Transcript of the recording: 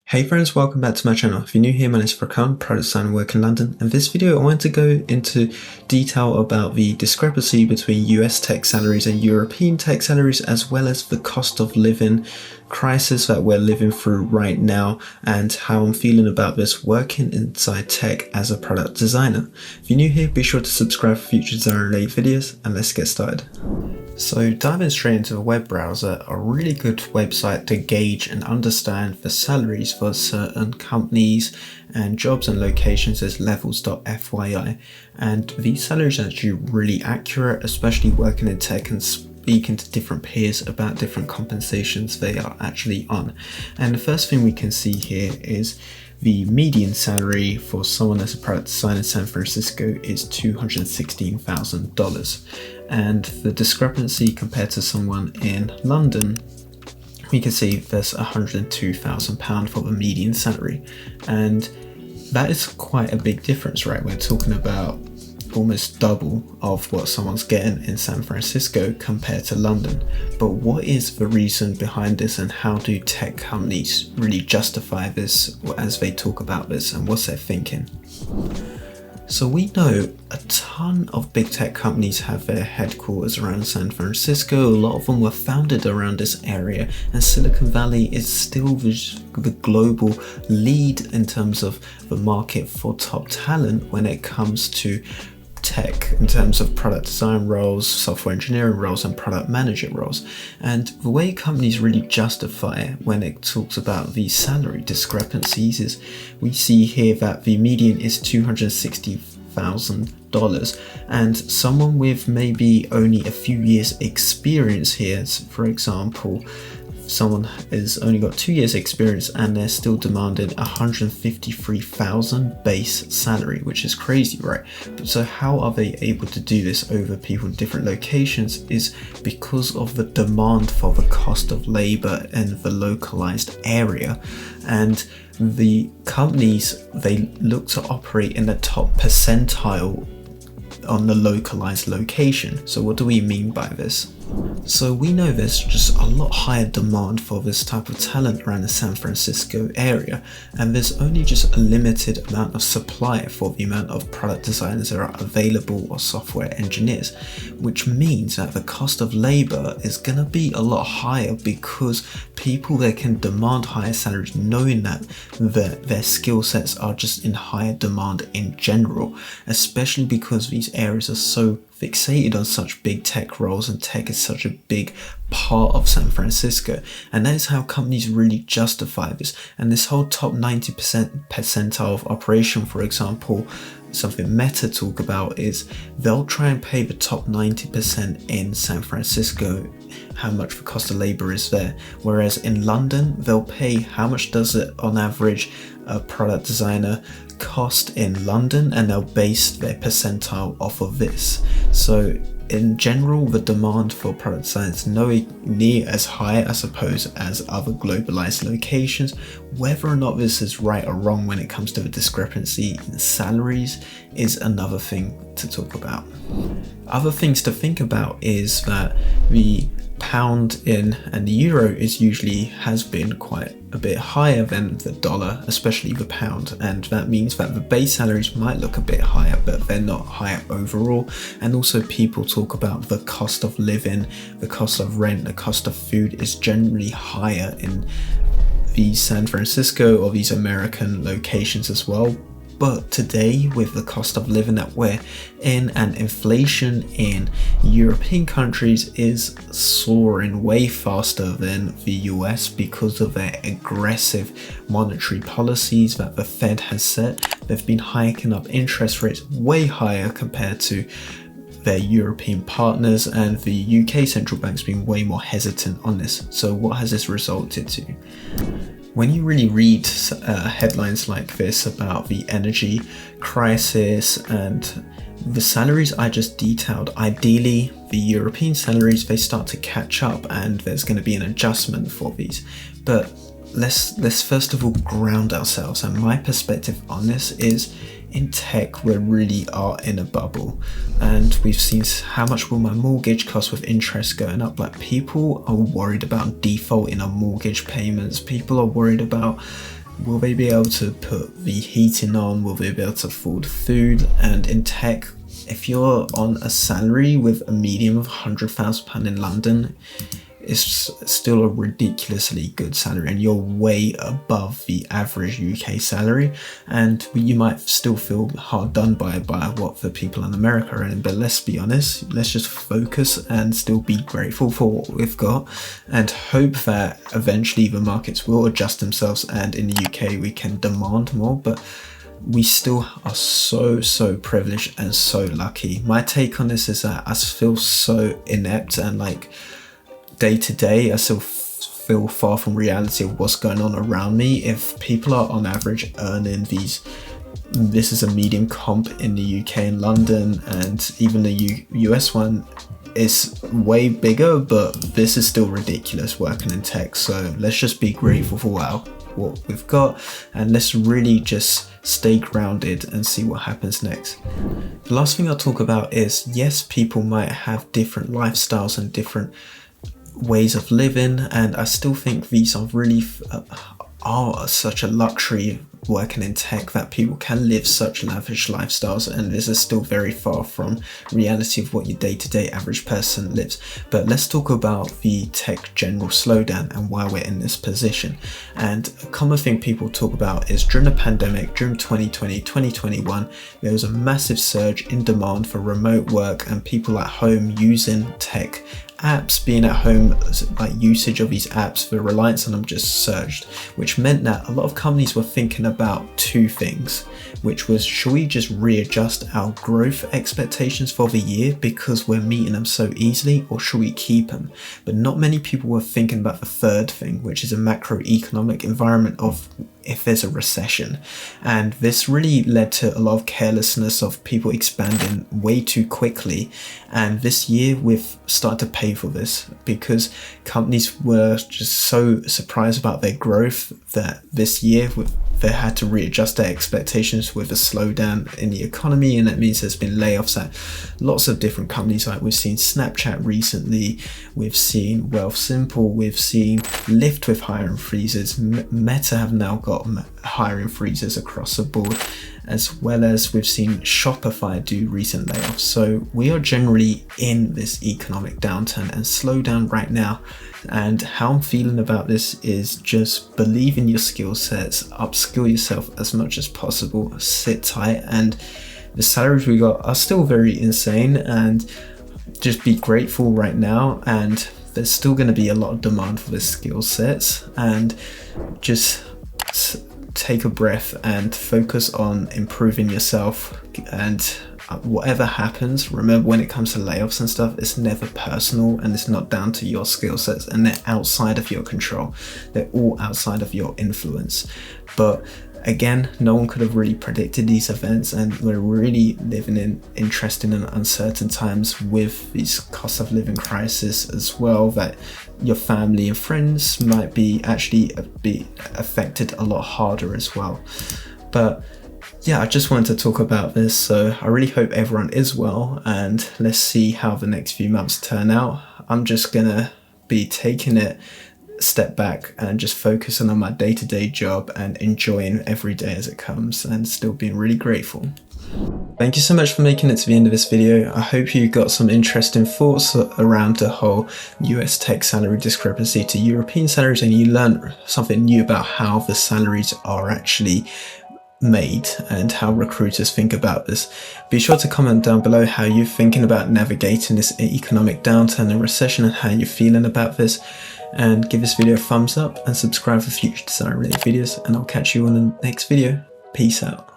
Hey friends, welcome back to my channel. If you're new here, my name is Prakan, product designer, work in London. In this video, I want to go into detail about the discrepancy between US tech salaries and European tech salaries, as well as the cost of living crisis that we're living through right now and how I'm feeling about this working inside tech as a product designer. If you're new here, be sure to subscribe for future design related videos, and let's get started. So diving straight into the web browser, a really good website to gauge and understand the salaries for certain companies and jobs and locations is levels.fyi, and these salaries are actually really accurate, especially working in tech and speaking to different peers about different compensations they are actually on. And the first thing we can see here is the median salary for someone as a product designer in San Francisco is $216,000. And the discrepancy compared to someone in London, we can see there's £102,000 for the median salary. And that is quite a big difference, right? We're talking about almost double of what someone's getting in San Francisco compared to London. But what is the reason behind this, and how do tech companies really justify this as they talk about this, and what's their thinking? So we know a ton of big tech companies have their headquarters around San Francisco. A lot of them were founded around this area, and Silicon Valley is still the global lead in terms of the market for top talent when it comes to tech, in terms of product design roles, software engineering roles, and product manager roles. And the way companies really justify it when it talks about these salary discrepancies is we see here that the median is $260,000, and someone with maybe only a few years experience here, for example, someone has only got 2 years experience and they're still demanding $153,000 base salary, which is crazy, right? So how are they able to do this over people in different locations is because of the demand for the cost of labor in the localized area. And the companies, they look to operate in the top percentile on the localized location. So what do we mean by this? So we know there's just a lot higher demand for this type of talent around the San Francisco area, and there's only just a limited amount of supply for the amount of product designers that are available or software engineers, which means that the cost of labor is going to be a lot higher because people there can demand higher salaries knowing that their skill sets are just in higher demand in general, especially because these areas are so fixated on such big tech roles, and tech is such a big part of San Francisco. And that is how companies really justify this. And this whole top 90% percentile of operation, for example, something Meta talk about is they'll try and pay the top 90% in San Francisco how much the cost of labor is there, whereas in London they'll pay how much does it on average a product designer cost in London, and they'll base their percentile off of this. So in general, the demand for product design is nowhere near as high, I suppose, as other globalized locations. Whether or not this is right or wrong when it comes to the discrepancy in salaries is another thing to talk about. Other things to think about is that the pound and the euro is usually has been quite a bit higher than the dollar, especially the pound, and that means that the base salaries might look a bit higher, but they're not higher overall. And also people talk about the cost of living, the cost of rent, the cost of food is generally higher in these San Francisco or these American locations as well. But today, with the cost of living that we're in, and inflation in European countries is soaring way faster than the US because of their aggressive monetary policies that the Fed has set. They've been hiking up interest rates way higher compared to their European partners, and the UK central bank's been way more hesitant on this. So what has this resulted to? When you really read headlines like this about the energy crisis and the salaries I just detailed, ideally the European salaries, they start to catch up and there's going to be an adjustment for these. But let's first of all ground ourselves, and my perspective on this is in tech we really are in a bubble, and we've seen how much will my mortgage cost with interest going up. Like, people are worried about defaulting on mortgage payments, people are worried about will they be able to put the heating on? Will they be able to afford food? And in tech, if you're on a salary with a median of £100,000 in London, it's still a ridiculously good salary, and you're way above the average UK salary, and you might still feel hard done by what the people in America are earning. But let's be honest, let's just focus and still be grateful for what we've got, and hope that eventually the markets will adjust themselves, and in the UK we can demand more. But we still are so privileged and so lucky. My take on this is that I feel so inept, and like day to day I still feel far from reality of what's going on around me. If people are on average earning this is a medium comp in the UK and London, and even the US one is way bigger, but this is still ridiculous working in tech. So let's just be grateful for what we've got, and let's really just stay grounded and see what happens next. The last thing I'll talk about is, yes, people might have different lifestyles and different ways of living, and I still think these are really are such a luxury working in tech, that people can live such lavish lifestyles, and this is still very far from reality of what your day-to-day average person lives. But let's talk about the tech general slowdown and why we're in this position. And a common thing people talk about is during the pandemic, during 2020, 2021, there was a massive surge in demand for remote work and people at home using tech apps. Being at home, like usage of these apps, the reliance on them just surged, which meant that a lot of companies were thinking about two things, which was, should we just readjust our growth expectations for the year because we're meeting them so easily, or should we keep them? But not many people were thinking about the third thing, which is a macroeconomic environment of if there's a recession. And this really led to a lot of carelessness of people expanding way too quickly, and this year we've started to pay for this because companies were just so surprised about their growth that this year they had to readjust their expectations with a slowdown in the economy, and that means there's been layoffs at lots of different companies. Like we've seen Snapchat recently, we've seen Wealthsimple, we've seen Lyft with hiring freezes, Meta have now got hiring freezes across the board, as well as we've seen Shopify do recent layoffs. So we are generally in this economic downturn and slowdown right now. And how I'm feeling about this is just believe in your skill sets, upskill yourself as much as possible, sit tight, and the salaries we got are still very insane, and just be grateful right now. And there's still going to be a lot of demand for the skill sets, and just take a breath and focus on improving yourself. And whatever happens, remember, when it comes to layoffs and stuff, it's never personal, and it's not down to your skill sets, and they're outside of your control. They're all outside of your influence. But again, no one could have really predicted these events, and we're really living in interesting and uncertain times with these cost of living crisis as well, that your family and friends might be affected a lot harder as well. But yeah, I just wanted to talk about this, so I really hope everyone is well, and let's see how the next few months turn out. I'm just gonna be taking it step back and just focusing on my day-to-day job and enjoying every day as it comes, and still being really grateful. Thank you so much for making it to the end of this video. I hope you got some interesting thoughts around the whole US tech salary discrepancy to European salaries, and you learned something new about how the salaries are actually made and how recruiters think about this. Be sure to comment down below how you're thinking about navigating this economic downturn and recession, and how you're feeling about this. And give this video a thumbs up and subscribe for future design related videos, and I'll catch you on the next video. Peace out.